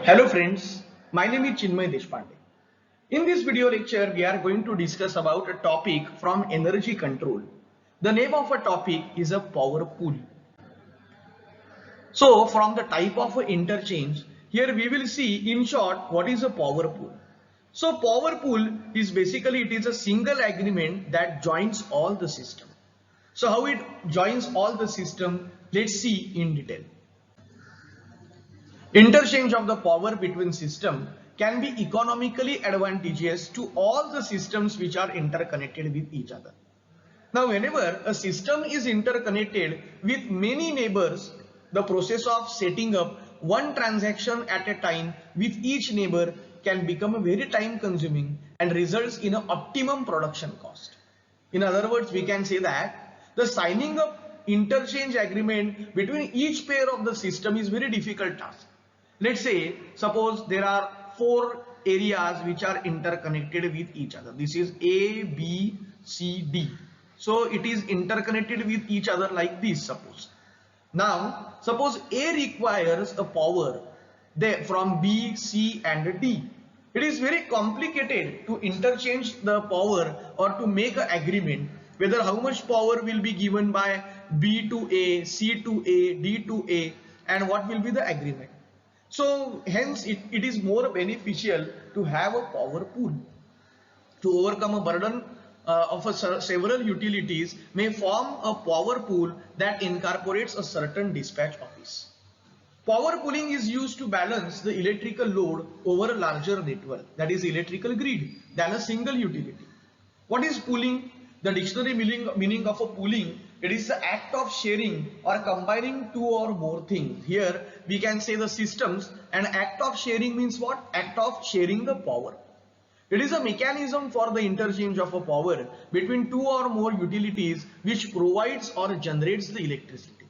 Hello friends, my name is Chinmay Deshpande. In this video lecture, we are going to discuss about a topic from energy control. The name of a topic is a power pool. So from the type of interchange, here we will see in short what is a power pool. So power pool is basically it is a single agreement that joins all the system. So how it joins all the system, let's see in detail. Interchange of the power between systems can be economically advantageous to all the systems which are interconnected with each other. Now, whenever a system is interconnected with many neighbors, the process of setting up one transaction at a time with each neighbor can become very time consuming and results in an optimum production cost. In other words, we can say that the signing up interchange agreement between each pair of the system is very difficult task. Let's say, suppose there are four areas which are interconnected with each other. This is A, B, C, D. So it is interconnected with each other like this, suppose. Now, suppose A requires a power from B, C and D. It is very complicated to interchange the power or to make an agreement whether how much power will be given by B to A, C to A, D to A, and what will be the agreement. So hence it is more beneficial to have a power pool. To overcome a burden of several utilities may form a power pool that incorporates a certain dispatch office. Power pooling is used to balance the electrical load over a larger network, that is electrical grid, than a single utility. What is pooling? The dictionary meaning of a pooling, it is the act of sharing or combining two or more things. Here we can say the systems, and act of sharing means what? Act of sharing the power. It is a mechanism for the interchange of a power between two or more utilities which provides or generates the electricity.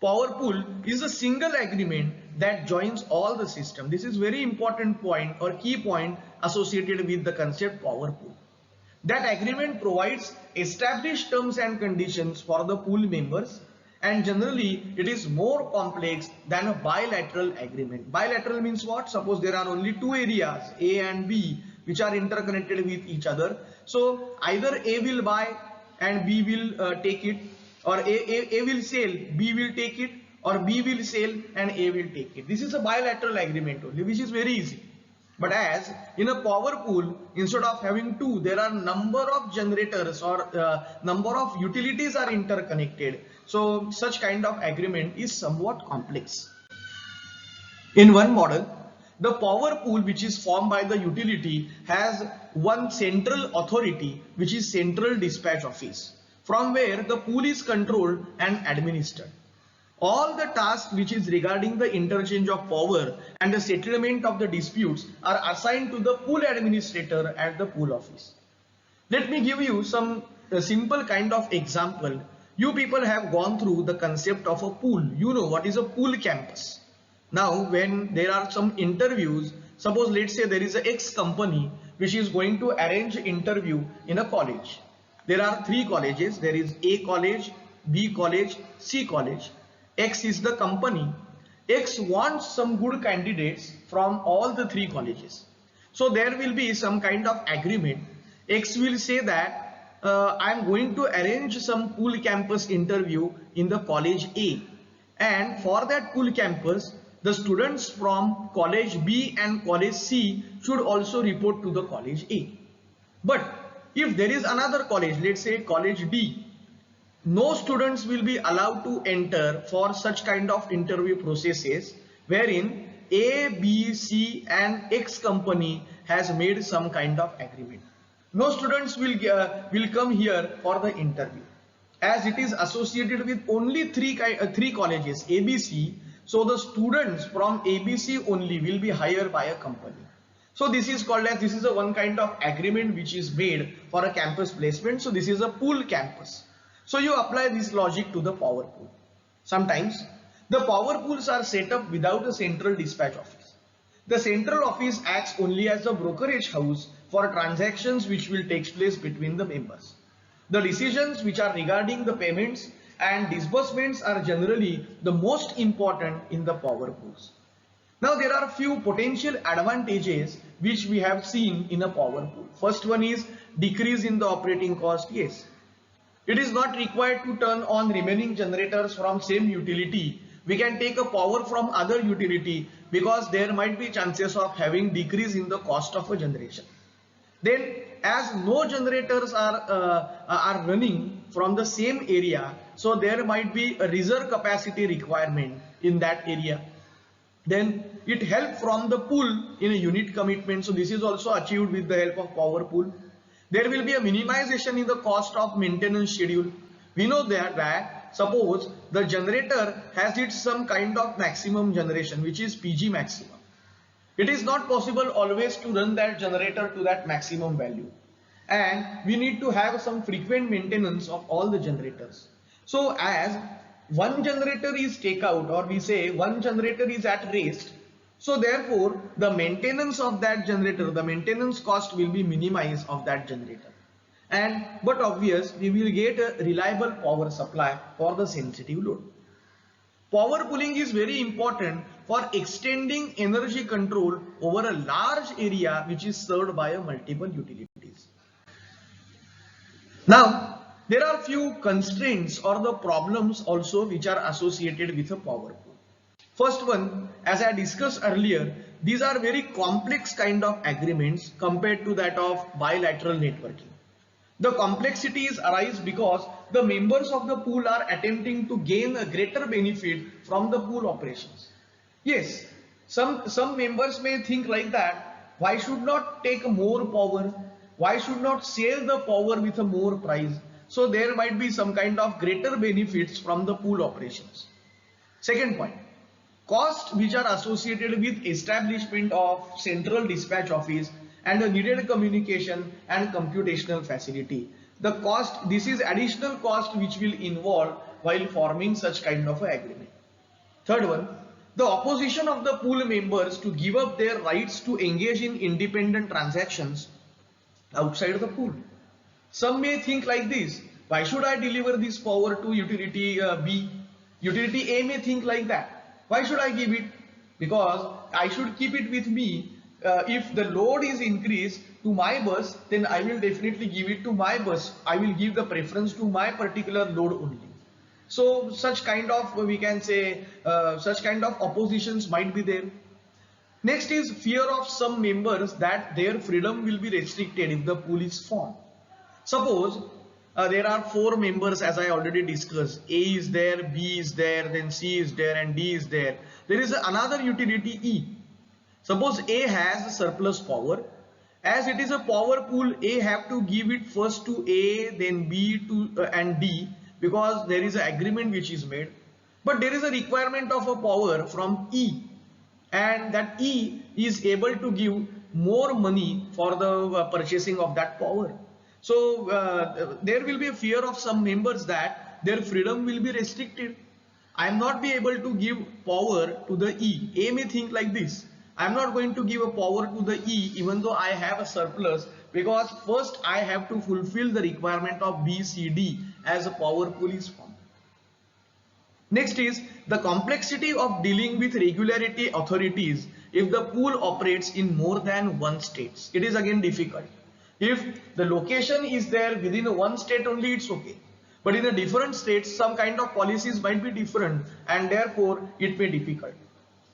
Power pool is a single agreement that joins all the system. This is very important point or key point associated with the concept power pool. That agreement provides established terms and conditions for the pool members, and generally it is more complex than a bilateral agreement. Bilateral means what? Suppose there are only two areas A and B which are interconnected with each other. So either A will buy and B will take it, or A will sell, B will take it, or B will sell and A will take it. This is a bilateral agreement only, which is very easy. But as in a power pool, instead of having two, there are number of generators or number of utilities are interconnected. So such kind of agreement is somewhat complex. In one model, the power pool which is formed by the utility has one central authority, which is central dispatch office, from where the pool is controlled and administered. All the tasks which is regarding the interchange of power and the settlement of the disputes are assigned to the pool administrator at the pool office. Let me give you some simple kind of example. You people have gone through the concept of a pool. You know what is a pool campus. Now when there are some interviews, suppose let's say there is a X company which is going to arrange interview in a college. There are three colleges. There is A college, B college, C college. X is the company. X wants some good candidates from all the three colleges. So there will be some kind of agreement. X will say that I am going to arrange some pool campus interview in the college A, and for that pool campus the students from college B and college C should also report to the college A. But if there is another college, let's say college D, no students will be allowed to enter for such kind of interview processes wherein A, B, C and X company has made some kind of agreement. No students will come here for the interview, as it is associated with only three colleges ABC. So the students from ABC only will be hired by a company. So this is called as, this is a one kind of agreement which is made for a campus placement. So this is a pool campus. So you apply this logic to the power pool. Sometimes the power pools are set up without a central dispatch office. The central office acts only as a brokerage house for transactions which will take place between the members. The decisions which are regarding the payments and disbursements are generally the most important in the power pools. Now there are a few potential advantages which we have seen in a power pool. First one is decrease in the operating cost. Yes, it is not required to turn on remaining generators from same utility. We can take a power from other utility because there might be chances of having decrease in the cost of a generation. Then as no generators are running from the same area, so there might be a reserve capacity requirement in that area. Then it helps from the pool in a unit commitment. So this is also achieved with the help of power pool. There will be a minimization in the cost of maintenance schedule. We know that suppose the generator has its some kind of maximum generation, which is PG maximum. It is not possible always to run that generator to that maximum value. And we need to have some frequent maintenance of all the generators. So as one generator is take out, or we say one generator is at rest, so therefore the maintenance of that generator, the maintenance cost will be minimized of that generator. And but obvious, we will get a reliable power supply for the sensitive load. Power pooling is very important for extending energy control over a large area which is served by a multiple utilities. Now, there are few constraints or the problems also which are associated with a power pool. First one, as I discussed earlier, these are very complex kind of agreements compared to that of bilateral networking. The complexities arise because the members of the pool are attempting to gain a greater benefit from the pool operations. Yes, some members may think like that, why should not take more power? Why should not sell the power with a more price? So there might be some kind of greater benefits from the pool operations. Second point, costs which are associated with establishment of central dispatch office and the needed communication and computational facility. The cost, this is additional cost which will involve while forming such kind of an agreement. Third one, the opposition of the pool members to give up their rights to engage in independent transactions outside the pool. Some may think like this, why should I deliver this power to utility B? Utility A may think like that, why should I give it? Because I should keep it with me. If the load is increased to my bus, then I will definitely give it to my bus. I will give the preference to my particular load only. So such kind of, we can say, such kind of oppositions might be there. Next is fear of some members that their freedom will be restricted if the pool is formed. Suppose there are 4 members, as I already discussed. A is there, B is there, then C is there, and D is there. There is another utility E. Suppose A has surplus power. As it is a power pool, A have to give it first to A, then B to and D, because there is an agreement which is made. But there is a requirement of a power from E, and that E is able to give more money for the purchasing of that power. So there will be a fear of some members that their freedom will be restricted. I am not be able to give power to the E. A may think like this, I am not going to give a power to the E even though I have a surplus, because first I have to fulfill the requirement of B, C, D as a power pool is formed. Next is the complexity of dealing with regulatory authorities if the pool operates in more than one state. It is again difficult. If the location is there within one state only, it's okay. But in a different states, some kind of policies might be different, and therefore it may be difficult.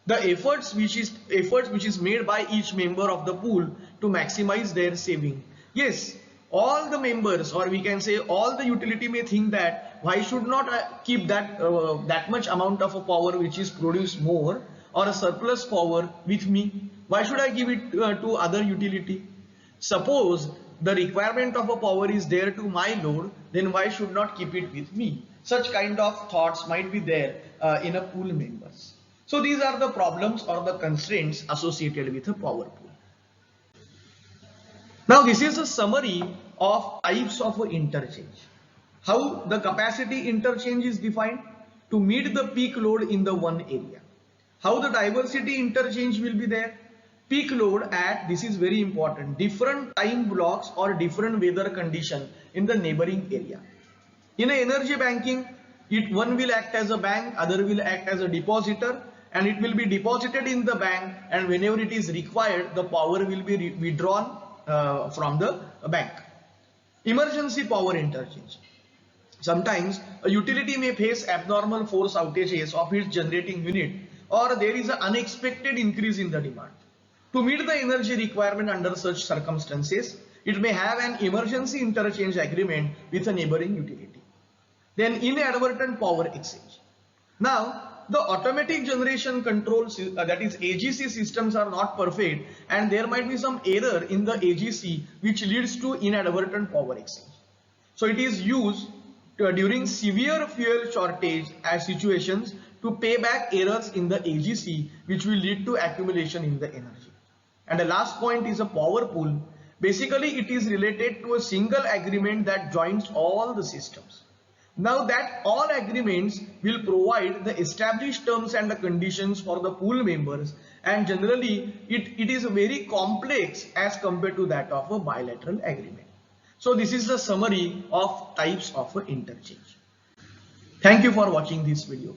The efforts which is made by each member of the pool to maximize their saving. Yes, all the members, or we can say all the utility may think that why should not keep that that much amount of a power which is produced more, or a surplus power with me? Why should I give it to other utility? Suppose the requirement of a power is there to my load, then why should not keep it with me? Such kind of thoughts might be there in a pool members. So these are the problems or the constraints associated with a power pool. Now this is a summary of types of interchange. How the capacity interchange is defined to meet the peak load in the one area. How the diversity interchange will be there. Peak load at, this is very important, different time blocks or different weather condition in the neighboring area. In a energy banking, one will act as a bank, other will act as a depositor, and it will be deposited in the bank, and whenever it is required, the power will be withdrawn from the bank. Emergency power interchange. Sometimes a utility may face abnormal force outages of its generating unit, or there is an unexpected increase in the demand. To meet the energy requirement under such circumstances, it may have an emergency interchange agreement with a neighboring utility. Then inadvertent power exchange. Now, the automatic generation control, that is AGC systems, are not perfect, and there might be some error in the AGC which leads to inadvertent power exchange. So it is used during severe fuel shortage as situations to pay back errors in the AGC, which will lead to accumulation in the energy. And the last point is a power pool. Basically, it is related to a single agreement that joins all the systems. Now that all agreements will provide the established terms and the conditions for the pool members, and generally it is very complex as compared to that of a bilateral agreement. So this is the summary of types of interchange. Thank you for watching this video.